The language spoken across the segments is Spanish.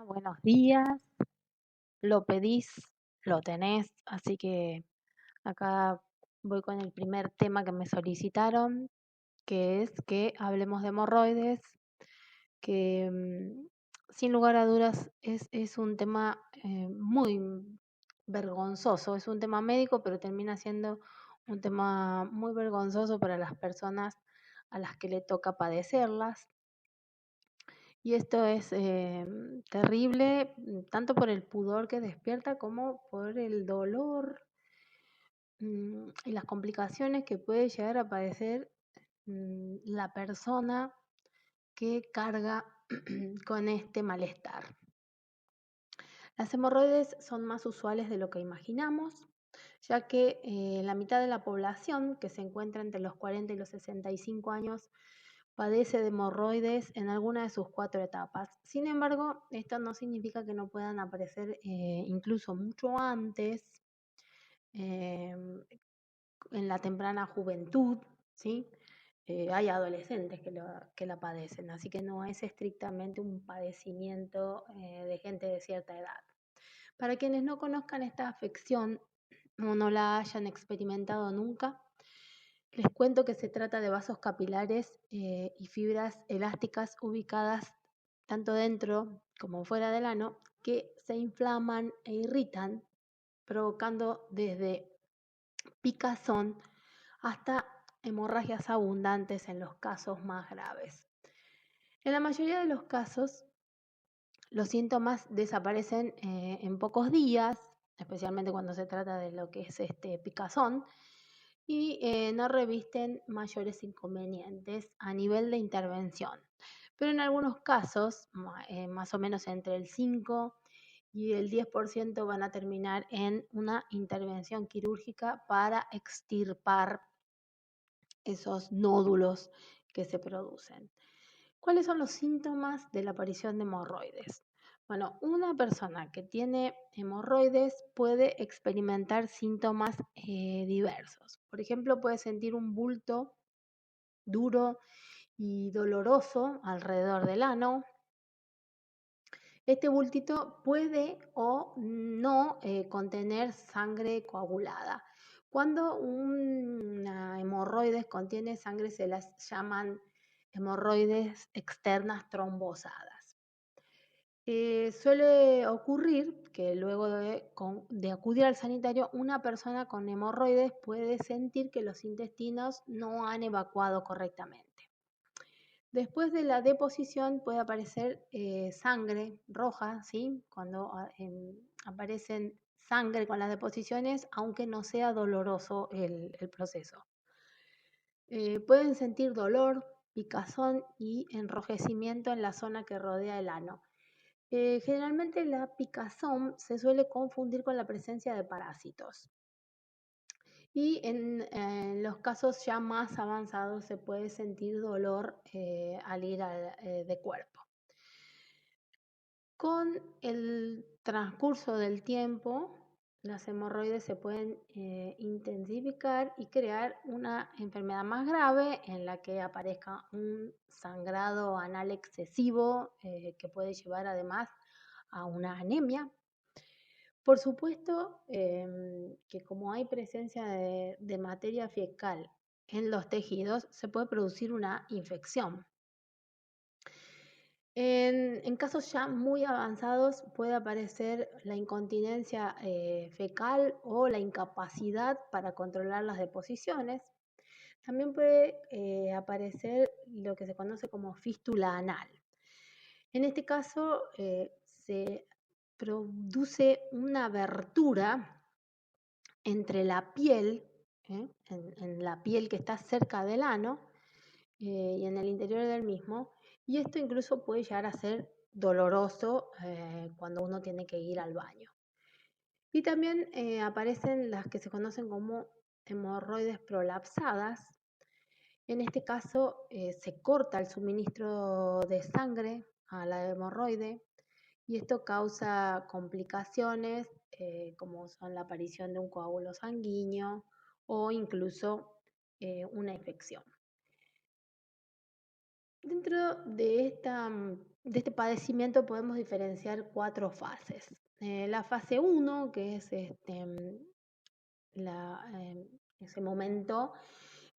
buenos días. Lo pedís, lo tenés, así que acá voy con el primer tema que me solicitaron, que es que hablemos de hemorroides, que sin lugar a dudas es un tema muy vergonzoso, es un tema médico, pero termina siendo un tema muy vergonzoso para las personas a las que le toca padecerlas. Y esto es terrible, tanto por el pudor que despierta como por el dolor y las complicaciones que puede llegar a padecer la persona que carga con este malestar. Las hemorroides son más usuales de lo que imaginamos, ya que la mitad de la población que se encuentra entre los 40 y los 65 años padece de hemorroides en alguna de sus 4 etapas. Sin embargo, esto no significa que no puedan aparecer incluso mucho antes, eh, en la temprana juventud, ¿sí? Hay adolescentes que la padecen, así que no es estrictamente un padecimiento de gente de cierta edad. Para quienes no conozcan esta afección o no la hayan experimentado nunca, les cuento que se trata de vasos capilares y fibras elásticas ubicadas tanto dentro como fuera del ano que se inflaman e irritan, provocando desde picazón hasta hemorragias abundantes en los casos más graves. En la mayoría de los casos, los síntomas desaparecen en pocos días, especialmente cuando se trata de lo que es este picazón, y no revisten mayores inconvenientes a nivel de intervención. Pero en algunos casos, más o menos entre el 5 y el 10% van a terminar en una intervención quirúrgica para extirpar esos nódulos que se producen. ¿Cuáles son los síntomas de la aparición de hemorroides? Bueno, una persona que tiene hemorroides puede experimentar síntomas diversos. Por ejemplo, puede sentir un bulto duro y doloroso alrededor del ano. Este bultito puede o no contener sangre coagulada. Cuando una hemorroides contiene sangre se las llaman hemorroides externas trombosadas. Suele ocurrir que luego de acudir al sanitario, una persona con hemorroides puede sentir que los intestinos no han evacuado correctamente. Después de la deposición puede aparecer sangre roja, ¿sí? Cuando aparecen sangre con las deposiciones, aunque no sea doloroso el proceso. Pueden sentir dolor, picazón y enrojecimiento en la zona que rodea el ano. Generalmente la picazón se suele confundir con la presencia de parásitos. Y en los casos ya más avanzados se puede sentir dolor al ir de cuerpo. Con el transcurso del tiempo, las hemorroides se pueden intensificar y crear una enfermedad más grave en la que aparezca un sangrado anal excesivo que puede llevar además a una anemia. Por supuesto que como hay presencia de materia fecal en los tejidos, se puede producir una infección. En casos ya muy avanzados puede aparecer la incontinencia fecal o la incapacidad para controlar las deposiciones. También puede aparecer lo que se conoce como fístula anal. En este caso se produce una abertura entre la piel, en la piel que está cerca del ano y en el interior del mismo, y esto incluso puede llegar a ser doloroso cuando uno tiene que ir al baño. Y también aparecen las que se conocen como hemorroides prolapsadas. En este caso se corta el suministro de sangre a la hemorroide y esto causa complicaciones como son la aparición de un coágulo sanguíneo o incluso una infección. Dentro de esta de este padecimiento podemos diferenciar 4 fases. La fase 1, que es ese momento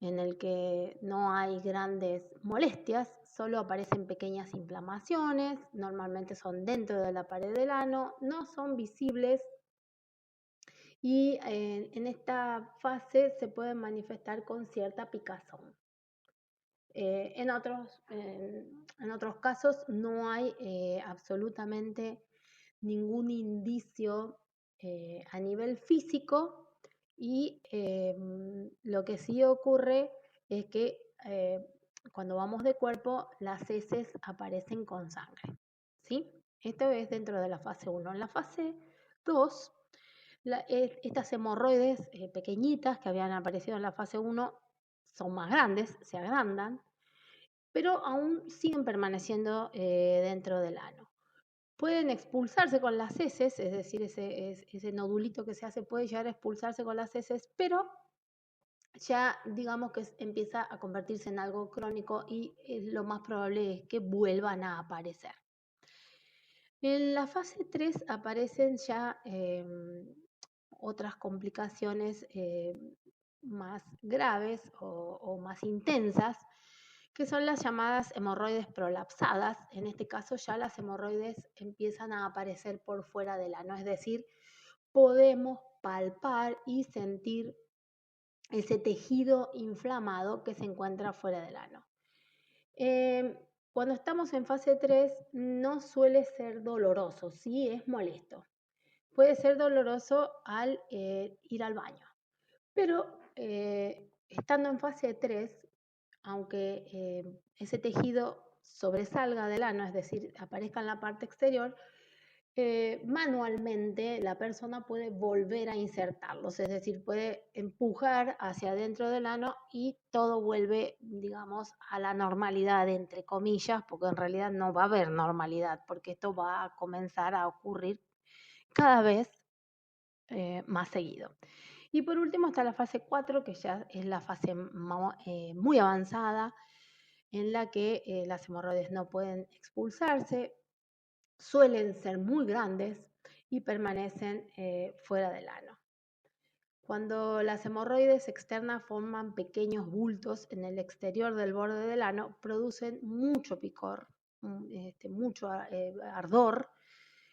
en el que no hay grandes molestias, solo aparecen pequeñas inflamaciones, normalmente son dentro de la pared del ano, no son visibles y en esta fase se pueden manifestar con cierta picazón. En otros casos no hay absolutamente ningún indicio a nivel físico y lo que sí ocurre es que cuando vamos de cuerpo las heces aparecen con sangre. ¿Sí? Esto es dentro de la fase 1. En la fase 2, estas hemorroides pequeñitas que habían aparecido en la fase 1 son más grandes, se agrandan, pero aún siguen permaneciendo dentro del ano. Pueden expulsarse con las heces, es decir, ese nodulito que se hace puede llegar a expulsarse con las heces, pero ya digamos que empieza a convertirse en algo crónico y lo más probable es que vuelvan a aparecer. En la fase 3 aparecen ya otras complicaciones más graves o más intensas, que son las llamadas hemorroides prolapsadas. En este caso ya las hemorroides empiezan a aparecer por fuera del ano, es decir, podemos palpar y sentir ese tejido inflamado que se encuentra fuera del ano. Cuando estamos en fase 3 no suele ser doloroso, sí es molesto. Puede ser doloroso al ir al baño, pero estando en fase 3, aunque ese tejido sobresalga del ano, es decir, aparezca en la parte exterior, manualmente la persona puede volver a insertarlos, es decir, puede empujar hacia adentro del ano y todo vuelve, digamos, a la normalidad, entre comillas, porque en realidad no va a haber normalidad, porque esto va a comenzar a ocurrir cada vez más seguido. Y por último está la fase 4, que ya es la fase muy avanzada, en la que las hemorroides no pueden expulsarse, suelen ser muy grandes y permanecen fuera del ano. Cuando las hemorroides externas forman pequeños bultos en el exterior del borde del ano, producen mucho picor, mucho ardor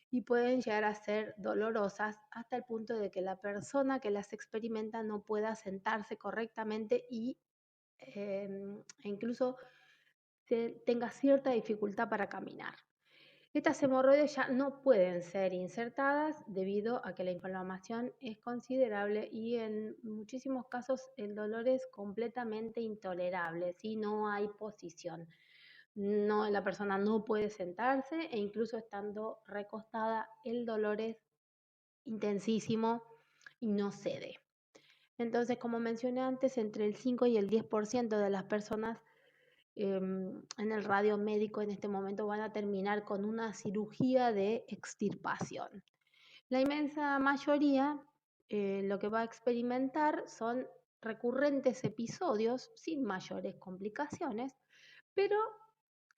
y pueden llegar a ser dolorosas hasta el punto de que la persona que las experimenta no pueda sentarse correctamente e incluso tenga cierta dificultad para caminar. Estas hemorroides ya no pueden ser insertadas debido a que la inflamación es considerable y en muchísimos casos el dolor es completamente intolerable, si no hay posición. No, la persona no puede sentarse e incluso estando recostada el dolor es intensísimo y no cede. Entonces, como mencioné antes, entre el 5 y el 10% de las personas en el radio médico en este momento van a terminar con una cirugía de extirpación. La inmensa mayoría lo que va a experimentar son recurrentes episodios sin mayores complicaciones, pero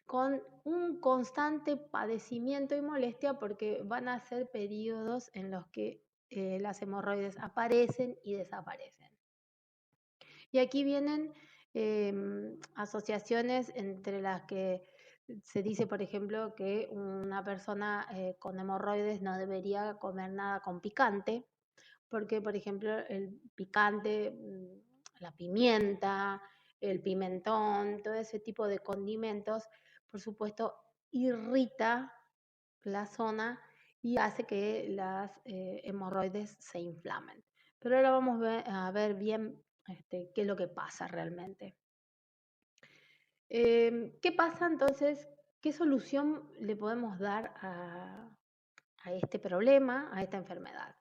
con un constante padecimiento y molestia porque van a ser periodos en los que las hemorroides aparecen y desaparecen. Y aquí vienen asociaciones entre las que se dice, por ejemplo, que una persona con hemorroides no debería comer nada con picante, porque, por ejemplo, el picante, la pimienta, el pimentón, todo ese tipo de condimentos, por supuesto, irrita la zona y hace que las hemorroides se inflamen. Pero ahora vamos a ver bien qué es lo que pasa realmente. ¿Qué pasa entonces? ¿Qué solución le podemos dar a este problema, a esta enfermedad?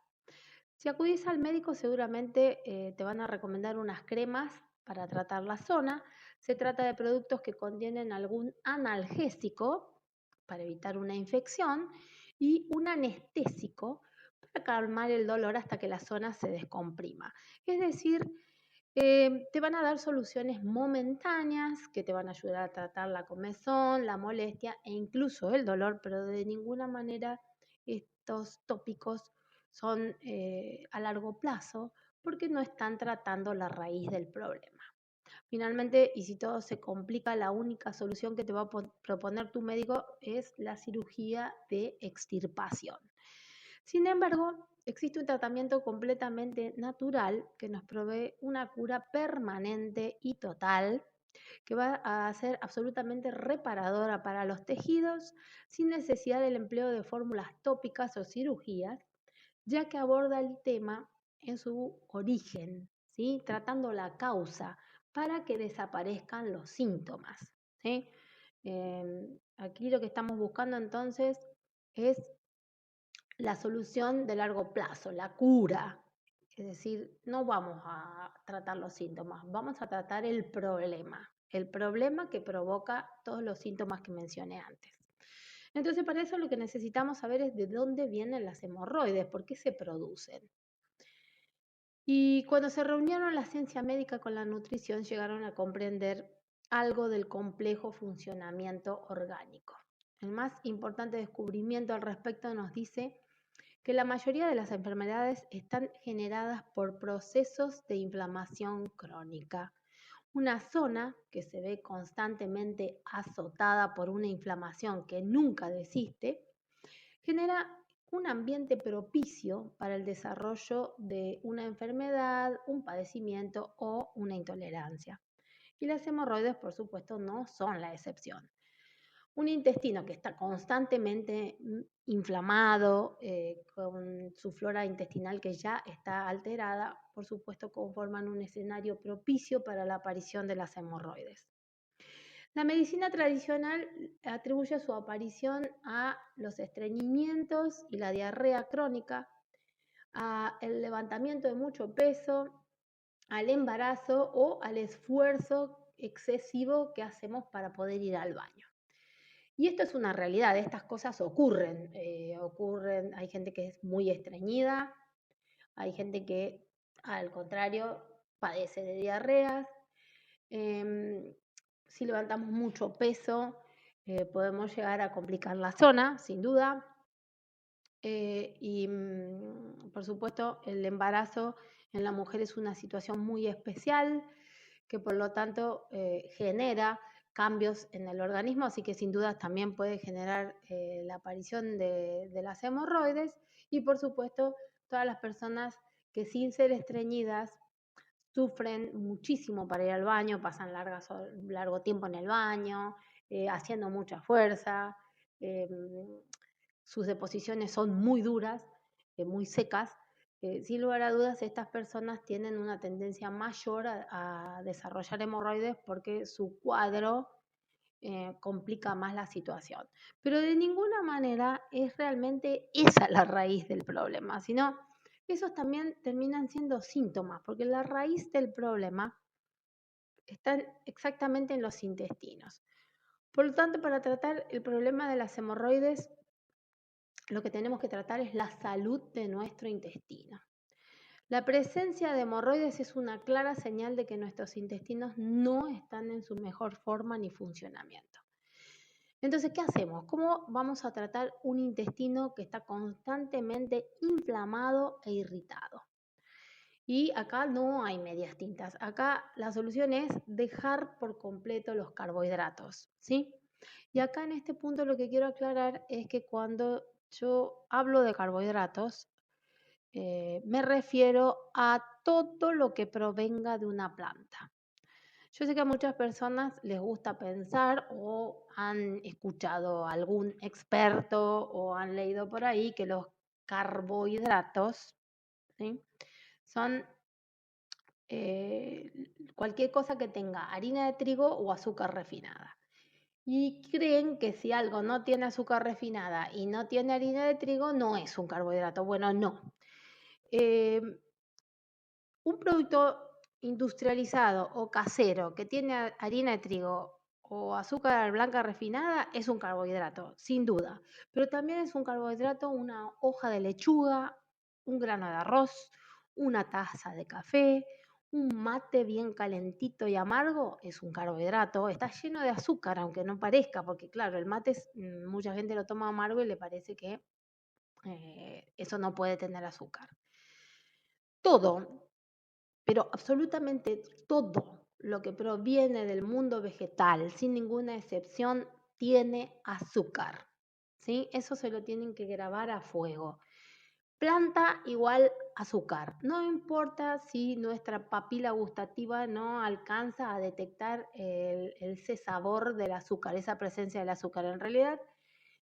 Si acudís al médico, seguramente te van a recomendar unas cremas para tratar la zona. Se trata de productos que contienen algún analgésico para evitar una infección y un anestésico para calmar el dolor hasta que la zona se descomprima. Es decir, Te van a dar soluciones momentáneas que te van a ayudar a tratar la comezón, la molestia e incluso el dolor, pero de ninguna manera estos tópicos son a largo plazo porque no están tratando la raíz del problema. Finalmente, y si todo se complica, la única solución que te va a proponer tu médico es la cirugía de extirpación. Sin embargo, existe un tratamiento completamente natural que nos provee una cura permanente y total que va a ser absolutamente reparadora para los tejidos sin necesidad del empleo de fórmulas tópicas o cirugías, ya que aborda el tema en su origen, ¿sí? Tratando la causa para que desaparezcan los síntomas, ¿sí? Aquí lo que estamos buscando entonces es la solución de largo plazo, la cura. Es decir, no vamos a tratar los síntomas, vamos a tratar el problema que provoca todos los síntomas que mencioné antes. Entonces, para eso lo que necesitamos saber es de dónde vienen las hemorroides, por qué se producen. Y cuando se reunieron la ciencia médica con la nutrición, llegaron a comprender algo del complejo funcionamiento orgánico. El más importante descubrimiento al respecto nos dice que la mayoría de las enfermedades están generadas por procesos de inflamación crónica. Una zona que se ve constantemente azotada por una inflamación que nunca desiste, genera un ambiente propicio para el desarrollo de una enfermedad, un padecimiento o una intolerancia. Y las hemorroides, por supuesto, no son la excepción. Un intestino que está constantemente inflamado, con su flora intestinal que ya está alterada, por supuesto conforman un escenario propicio para la aparición de las hemorroides. La medicina tradicional atribuye su aparición a los estreñimientos y la diarrea crónica, al levantamiento de mucho peso, al embarazo o al esfuerzo excesivo que hacemos para poder ir al baño. Y esto es una realidad, estas cosas ocurren, hay gente que es muy estreñida, hay gente que al contrario padece de diarreas. Si levantamos mucho peso, podemos llegar a complicar la zona, sin duda. Por supuesto, el embarazo en la mujer es una situación muy especial que por lo tanto genera cambios en el organismo, así que sin duda también puede generar la aparición de las hemorroides y por supuesto todas las personas que sin ser estreñidas sufren muchísimo para ir al baño, pasan largo tiempo en el baño, haciendo mucha fuerza, eh, sus deposiciones son muy duras, muy secas. Sin lugar a dudas, estas personas tienen una tendencia mayor a desarrollar hemorroides porque su cuadro complica más la situación. Pero de ninguna manera es realmente esa la raíz del problema, sino esos también terminan siendo síntomas, porque la raíz del problema está exactamente en los intestinos. Por lo tanto, para tratar el problema de las hemorroides, lo que tenemos que tratar es la salud de nuestro intestino. La presencia de hemorroides es una clara señal de que nuestros intestinos no están en su mejor forma ni funcionamiento. Entonces, ¿qué hacemos? ¿Cómo vamos a tratar un intestino que está constantemente inflamado e irritado? Y acá no hay medias tintas. Acá la solución es dejar por completo los carbohidratos, ¿sí? Y acá en este punto lo que quiero aclarar es que cuando yo hablo de carbohidratos, me refiero a todo lo que provenga de una planta. Yo sé que a muchas personas les gusta pensar o han escuchado a algún experto o han leído por ahí que los carbohidratos, ¿sí?, son cualquier cosa que tenga harina de trigo o azúcar refinada. Y creen que si algo no tiene azúcar refinada y no tiene harina de trigo, no es un carbohidrato. Bueno, no. Eh, un producto industrializado o casero que tiene harina de trigo o azúcar blanca refinada es un carbohidrato, sin duda. Pero también es un carbohidrato una hoja de lechuga, un grano de arroz, una taza de café, Un mate bien calentito y amargo es un carbohidrato, está lleno de azúcar, aunque no parezca, porque claro, el mate mucha gente lo toma amargo y le parece que eso no puede tener azúcar. Todo, pero absolutamente todo lo que proviene del mundo vegetal, sin ninguna excepción, tiene azúcar. ¿Sí? Eso se lo tienen que grabar a fuego. Planta igual azúcar. No importa si nuestra papila gustativa no alcanza a detectar ese sabor del azúcar, esa presencia del azúcar. En realidad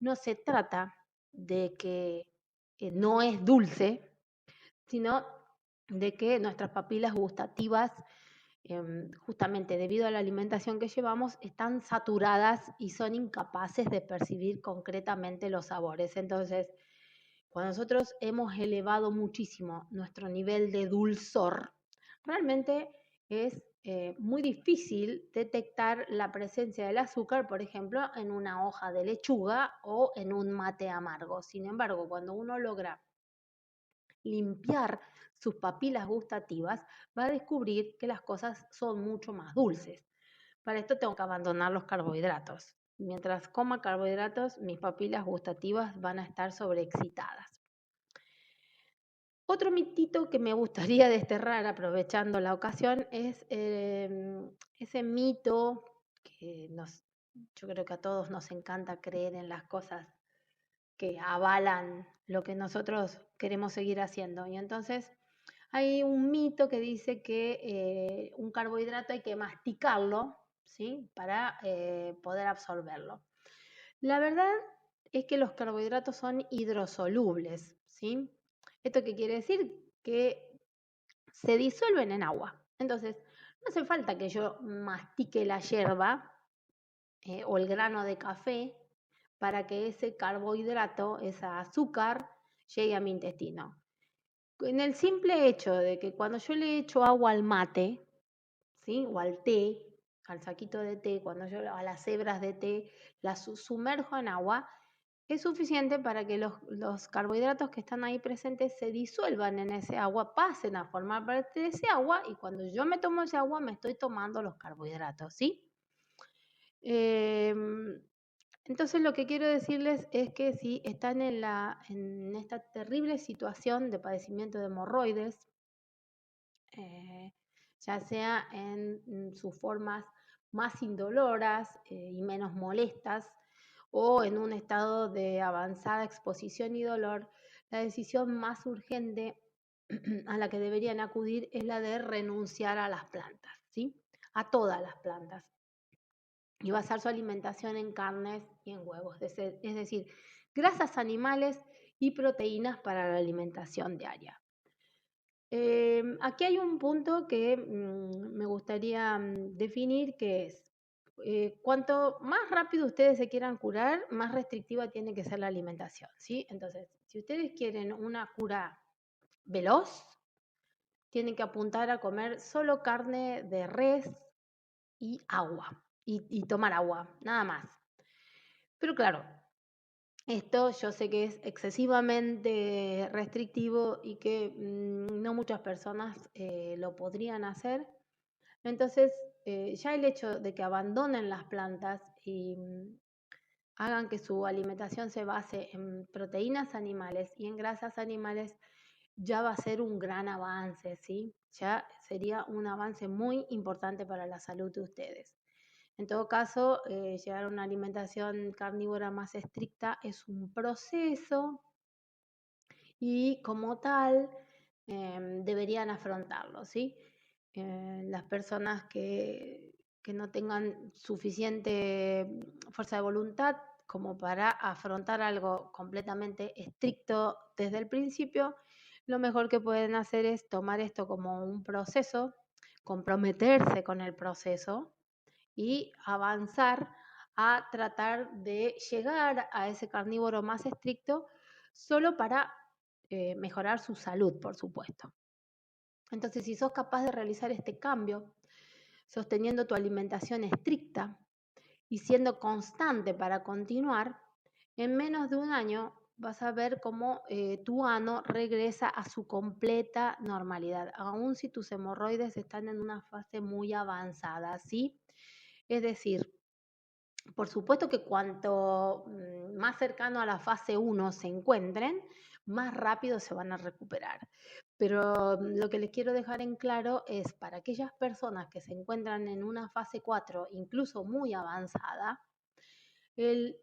no se trata de que no es dulce, sino de que nuestras papilas gustativas, justamente debido a la alimentación que llevamos, están saturadas y son incapaces de percibir concretamente los sabores. Entonces, cuando nosotros hemos elevado muchísimo nuestro nivel de dulzor, realmente es muy difícil detectar la presencia del azúcar, por ejemplo, en una hoja de lechuga o en un mate amargo. Sin embargo, cuando uno logra limpiar sus papilas gustativas, va a descubrir que las cosas son mucho más dulces. Para esto tengo que abandonar los carbohidratos. Mientras coma carbohidratos, mis papilas gustativas van a estar sobreexcitadas. Otro mitito que me gustaría desterrar, aprovechando la ocasión, es ese mito que yo creo que a todos nos encanta creer en las cosas que avalan lo que nosotros queremos seguir haciendo. Y entonces hay un mito que dice que un carbohidrato hay que masticarlo, ¿sí? Para poder absorberlo. La verdad es que los carbohidratos son hidrosolubles, ¿sí? ¿Esto qué quiere decir? Que se disuelven en agua. Entonces, no hace falta que yo mastique la yerba o el grano de café para que ese carbohidrato, ese azúcar, llegue a mi intestino. En el simple hecho de que cuando yo le echo agua al mate, ¿sí? O al té, al saquito de té, cuando yo a las hebras de té las sumerjo en agua, es suficiente para que los carbohidratos que están ahí presentes se disuelvan en ese agua, pasen a formar parte de ese agua y cuando yo me tomo ese agua me estoy tomando los carbohidratos, ¿sí? Entonces lo que quiero decirles es que si están en esta terrible situación de padecimiento de hemorroides, ya sea en sus formas más indoloras y menos molestas, o en un estado de avanzada exposición y dolor, la decisión más urgente a la que deberían acudir es la de renunciar a las plantas, ¿sí? A todas las plantas. Y basar su alimentación en carnes y en huevos, es decir, grasas animales y proteínas para la alimentación diaria. Aquí hay un punto que me gustaría definir, que es, cuanto más rápido ustedes se quieran curar, más restrictiva tiene que ser la alimentación, ¿sí? Entonces, si ustedes quieren una cura veloz, tienen que apuntar a comer solo carne de res y agua, y tomar agua, nada más. Pero claro, esto yo sé que es excesivamente restrictivo y que no muchas personas lo podrían hacer. Entonces, ya el hecho de que abandonen las plantas y hagan que su alimentación se base en proteínas animales y en grasas animales, ya va a ser un gran avance, ¿sí? Ya sería un avance muy importante para la salud de ustedes. En todo caso, llevar una alimentación carnívora más estricta es un proceso y como tal deberían afrontarlo, ¿sí? Las personas que no tengan suficiente fuerza de voluntad como para afrontar algo completamente estricto desde el principio, lo mejor que pueden hacer es tomar esto como un proceso, comprometerse con el proceso y avanzar a tratar de llegar a ese carnívoro más estricto solo para mejorar su salud, por supuesto. Entonces, si sos capaz de realizar este cambio, sosteniendo tu alimentación estricta y siendo constante para continuar, en menos de un año vas a ver cómo tu ano regresa a su completa normalidad, aun si tus hemorroides están en una fase muy avanzada, ¿sí? Es decir, por supuesto que cuanto más cercano a la fase 1 se encuentren, más rápido se van a recuperar. Pero lo que les quiero dejar en claro es para aquellas personas que se encuentran en una fase 4, incluso muy avanzada, el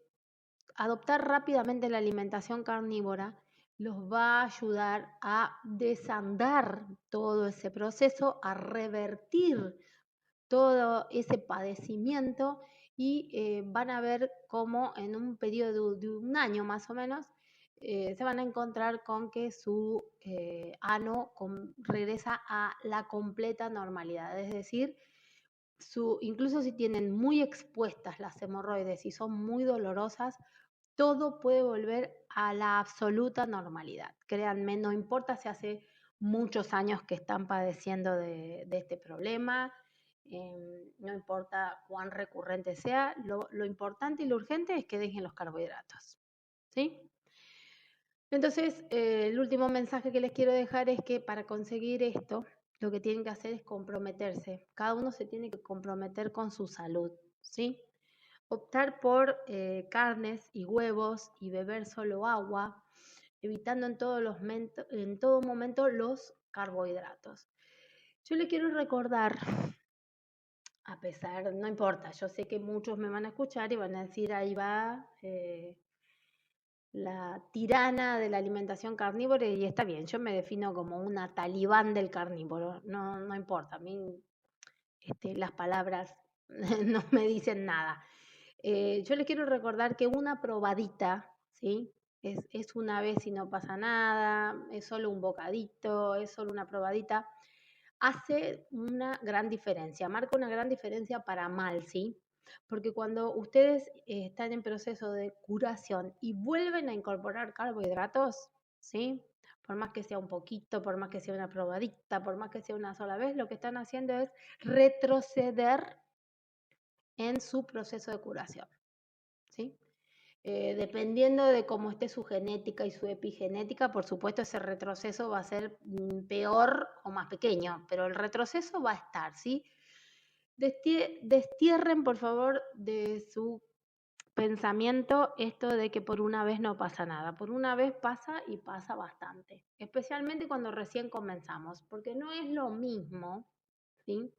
adoptar rápidamente la alimentación carnívora los va a ayudar a desandar todo ese proceso, a revertir todo ese padecimiento y van a ver cómo en un periodo de un año más o menos se van a encontrar con que su ano regresa a la completa normalidad, es decir, incluso si tienen muy expuestas las hemorroides y son muy dolorosas, todo puede volver a la absoluta normalidad. Créanme, no importa si hace muchos años que están padeciendo de este problema, no importa cuán recurrente sea, lo importante y lo urgente es que dejen los carbohidratos. ¿Sí? Entonces, el último mensaje que les quiero dejar es que para conseguir esto, lo que tienen que hacer es comprometerse. Cada uno se tiene que comprometer con su salud, ¿sí? Optar por carnes y huevos y beber solo agua, evitando en todo momento los carbohidratos. Yo le quiero recordar, a pesar, no importa, yo sé que muchos me van a escuchar y van a decir, ahí va la tirana de la alimentación carnívora, y está bien, yo me defino como una talibán del carnívoro, no importa, a mí las palabras no me dicen nada. Yo les quiero recordar que una probadita, ¿sí? Es una vez y no pasa nada, es solo un bocadito, es solo una probadita, hace una gran diferencia, marca una gran diferencia para mal, ¿sí? Porque cuando ustedes están en proceso de curación y vuelven a incorporar carbohidratos, ¿sí? Por más que sea un poquito, por más que sea una probadita, por más que sea una sola vez, lo que están haciendo es retroceder en su proceso de curación, ¿sí? Dependiendo de cómo esté su genética y su epigenética, por supuesto ese retroceso va a ser peor o más pequeño, pero el retroceso va a estar, ¿sí? Destierren, por favor, de su pensamiento esto de que por una vez no pasa nada. Por una vez pasa y pasa bastante, especialmente cuando recién comenzamos, porque no es lo mismo, ¿sí?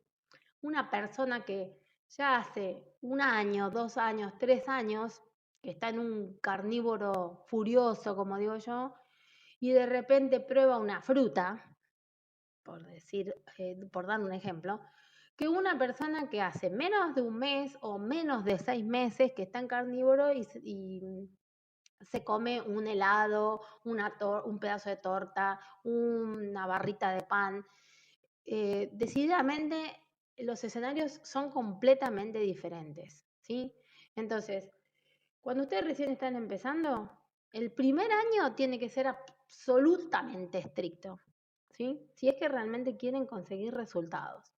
Una persona que ya hace un año, 2 años, 3 años, que está en un carnívoro furioso, como digo yo, y de repente prueba una fruta, por decir, por dar un ejemplo, que una persona que hace menos de un mes o menos de 6 meses que está en carnívoro y se come un helado, un pedazo de torta, una barrita de pan. Decididamente los escenarios son completamente diferentes, ¿sí? Entonces, cuando ustedes recién están empezando, el primer año tiene que ser absolutamente estricto, ¿sí? Si es que realmente quieren conseguir resultados.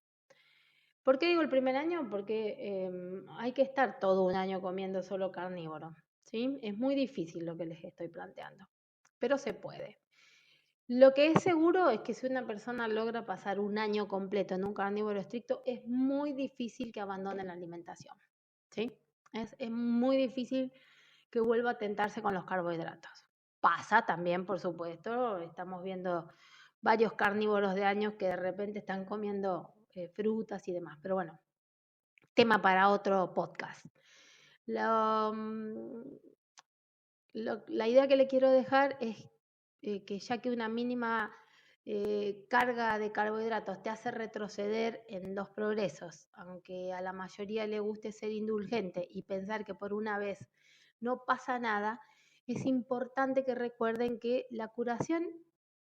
¿Por qué digo el primer año? Porque hay que estar todo un año comiendo solo carnívoro, ¿sí? Es muy difícil lo que les estoy planteando, pero se puede. Lo que es seguro es que si una persona logra pasar un año completo en un carnívoro estricto, es muy difícil que abandone la alimentación, ¿sí? Es muy difícil que vuelva a tentarse con los carbohidratos. Pasa también, por supuesto, estamos viendo varios carnívoros de años que de repente están comiendo frutas y demás, pero bueno, tema para otro podcast. Lo, mm, la idea que le quiero dejar es que ya que una mínima carga de carbohidratos te hace retroceder en los progresos, aunque a la mayoría le guste ser indulgente y pensar que por una vez no pasa nada, es importante que recuerden que la curación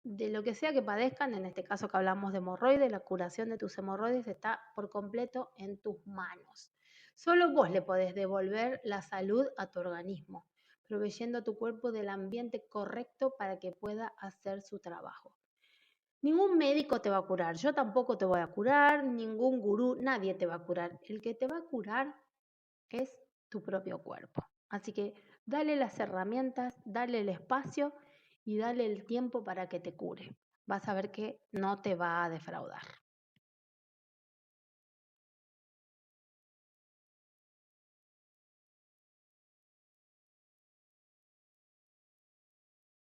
de lo que sea que padezcan, en este caso que hablamos de hemorroides, la curación de tus hemorroides está por completo en tus manos. Solo vos le podés devolver la salud a tu organismo, proveyendo a tu cuerpo del ambiente correcto para que pueda hacer su trabajo. Ningún médico te va a curar, yo tampoco te voy a curar, ningún gurú, nadie te va a curar. El que te va a curar es tu propio cuerpo. Así que Dale las herramientas, dale el espacio y dale el tiempo para que te cure. Vas a ver que no te va a defraudar.